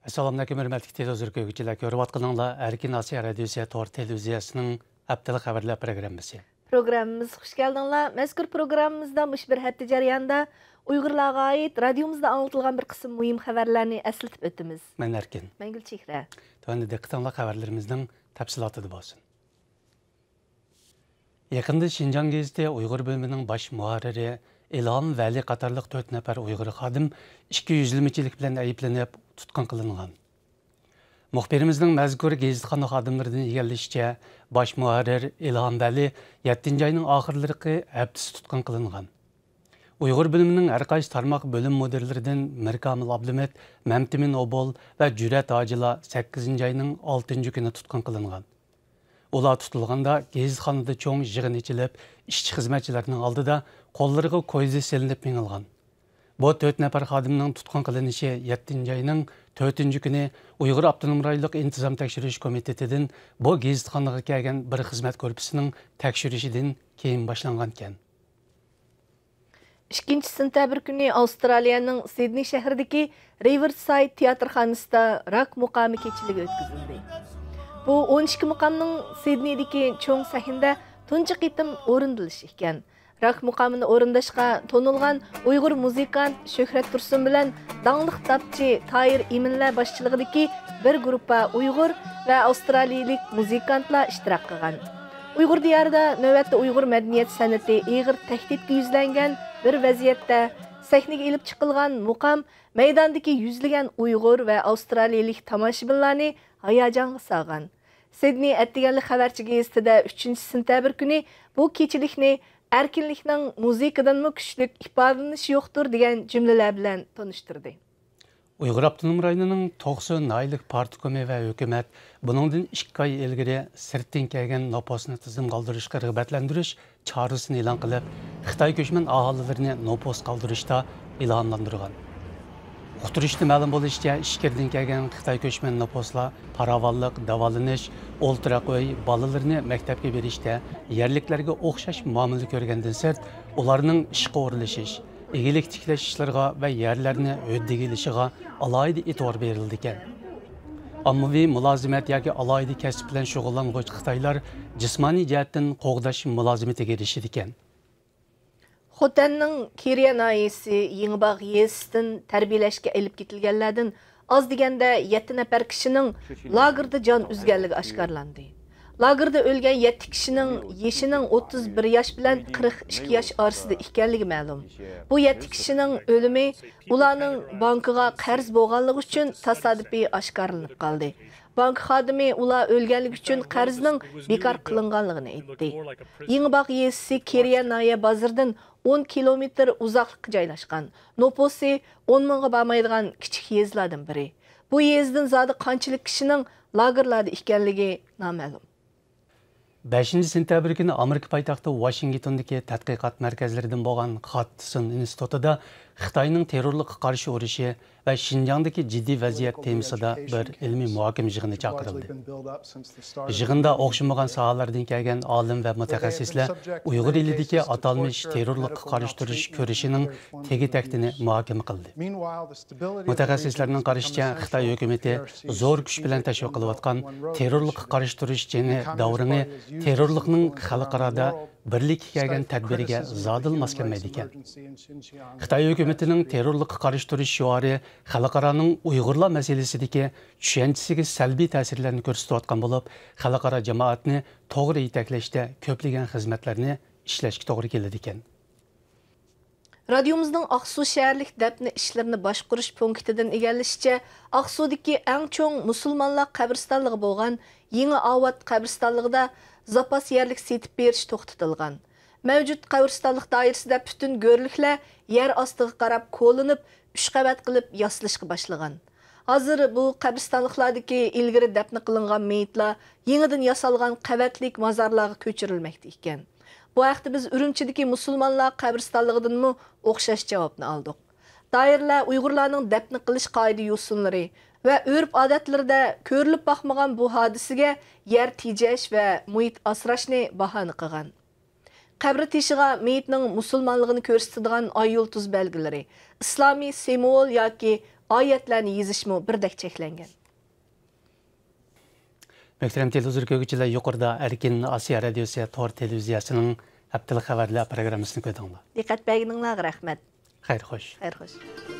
Assalamu alaykum, hörmətli televizor görgüçülər. Görüb atqınınla Erkin Asiya Radiosu Tor televiziyasının haftalik xəbərlər proqramısı. Programımız hoş geldinler. Mezkur programımızda bir hafta jarayonida Uyg'urlarga ait radiomuzda anlatılgan bir kısım mühim haberlerini eslatib o'tamiz. Men Erkin. Men Gulchehra. Tövəndə diqqətinizə xəbərlərimizin təfsilatıdır bolsun. Yaqında Şinjan geziti Uyghur bölümünün baş muharriri İlham Vəli qatarlıq 4 nəfər Uyghur xadim 220-çilik bilan ayıplanıb tutqun qılınğan. Muxbirimizin məzkur gezitxana xadimlaridan egallishicha, baş muharrir İlham Vəli 7-ci ayının axırlarıqı həbs tutqun qılınğan. Uyghur bölümünün hər qaysı tarmaq bölüm müdirlerindən Mirkamil Abdumet, Məmtimin Obol və Cürət Acila 8-ci ayının 6-cı günü tutqun qılınğan. Ular tutulğanda gezitxanada çoğ yığın içilib, işçi xizmətçilərinin aldıda qollarına koyzi selinib minilğan. Bu 4 nəfər xadiminin tutqun qılınışı 7-ci ayının 4-cü günü Uyghur Abdunum Raylıq İntizam Təkşiriş Komitetidən bu gezitxanağa gələn bir xizmət korpusunun təkşirişidən keyin başlanğan ikən. 2 sentabr günü Avustraliyanın Sydney şəhərindəki Riverside teatrxanasında rock muqamı keçiligi ötküzüldü. Bu 12 muqamның Sydney'deki çoğ sahinde tuncu qitim orundılışı iken. Rock muqamını orundashqa tonulgan Uyghur muzikant Şöhret Tursun bilen dаңlıq tapçı Tahir İminlər başçılığındaki bir gruppa Uyghur ve Avustraliyalik muzikantlar iştirak qilgan. Uyghur diyarida növbətdə Uyghur medeniyet sanati ağır təhdidga yuzlangan bir vaziyatda sahnega ilib chiqilgan muqam maydondagi yuzlagan Uyghur ve Avustraliyalik tomoshabinlarni hayajonga solgan. Sydney Attiganlik xabarchi gazetida 3 sentabr kuni bu kechilikni erkinlikning muzikadanmı kuchlik ifodalanishi yo'qdir degan jumlalar bilan tanishtirdi. Uyghur Abdunum rayonunun 90 aylık partikomi ve hükümet bunundan 2 ay ilgiri sirtdan kelgan nopasını tizim qaldırışqa rəğbətlendiriş çağrısını e'lon qilib, Xitoy ko'chman aholilarini nopos qaldırışda ilhomlantirgan. Uqtirishda ma'lum bo'lishicha, ishkirdan kelgan Xitoy ko'chman noposlar paravalliq, davolanish, o'ltiraqo'y bolalarni maktabga berishda yerliklarga o'xshash muomala ko'rgandan sirt, ularning ishga o'rlashish, egilik tiklash ishlariga va yerlarni huddiga ilishiga alohida e'tibor berildi ekan. Ommaviy mulozimat yoki alohida kasb bilan shug'ullanuvchi Xitoylar jismoniy jihatdan qo'g'dash mulozimatiga erishdi ekan. Xotanның Kiriyan ayesi Yengibağ yesidan tarbiyalashga elib ketilganlardan az deganda 7 nafar kishining lagerda jon uzganligi oshkorlandi. Lagerda o'lgan 7 kishining yeshining 31 yosh bilan 42 yosh orasida ekanligi ma'lum. Bu 7 kishining o'limi ularning bankiga qarz bo'lganligi uchun tasodifiy oshkorlanib qoldi. Bank xodimi ular o'lganligi uchun qarzning bekor qilinganligini aytdi. Yengibağ yesi Kiriyan ayi bozordan 10 kilometr uzoqlikda joylashgan. Noposi 10 mingga bormaydigan kichik yezlardan biri. Bu yezdan zodi qanchalik kishining lagerlarda ekanligi noma'lum. 5 sentabr günü Amerika paytaxtı Washingtondagi tadqiqot markazlaridan bo'lgan Hudson institutida Xitoyning terrorlikqa qarshi urushi va Şinjandagi jiddiy vaziyat temasida bir ilmiy muhokama yig'ini chaqirildi. Yig'inda o'xshamagan sohalardan kelgan olim va mutaxassislar Uyg'ur elidagi atalmish terrorlikqa qarshi turish ko'rishining tegi-taktini muhokama qildi. Mutaxassislarning qarashicha, Xitoy hukumati zo'r kuch bilan tashviq qilayotgan terrorlikqa qarshi turish jangi davrini terrorlikning xalqaroda birlikka kelgan tadbiriga zodil mos kelmaydi ekan. Xitoy hukumatining terrorlikqa qarshi turish shiori xalqaroning Uyg'urlar masalasidagi tushunchasiga salbiy ta'sirlarni ko'rsatayotgan bo'lib, xalqaro jamoatni to'g'ri yetaklashda ko'plagan xizmatlarni ishlashga to'g'ri keladi ekan. Radiomuzning Aqsu shaharlik dafn ishlarini boshqarish punktidan egallishicha, Aqsudagi eng cho'ng musulmonlar qabristonligi bo'lgan Yangi Avat qabristonligida zapas yerlik setib berish to'xtatilgan. Mavjud qabristonlik doirasida butun go'rliklar yer ostiga qarab qo'linib, 3 qavat qilib yaslashga boshlagan. Hozir bu qabristonliklardagi ilgari dafn qilingan meyitlar yangidan yasalgan qavatlik mozorlarga ko'chirilmoqda ekan. Bu haqda biz Urumchidagi musulmonlar qabristonligidanmi o'xshash javobni oldik. Doirlar Uyg'urlarning dafn qilish qoida usullari va urf-odatlarida ko'rilib boqmagan bu hodisaga yer tejash va muhit asrashni bahona qilgan. Qabri teshiga meyitning musulmonligini ko'rsatadigan oy yulduz belgilari, islomiy simvol yoki oyatlarni yezishmi birdek cheklangan. Möhtərəm televizor kögüçülər yuqorida Erkin Asiya Radiosu Tor televiziyasının həftəlik xəbərlər proqramısını көrdüңlər. Diqqət bəgininglarga rahmat. Xeyr xoş. Xeyr xoş.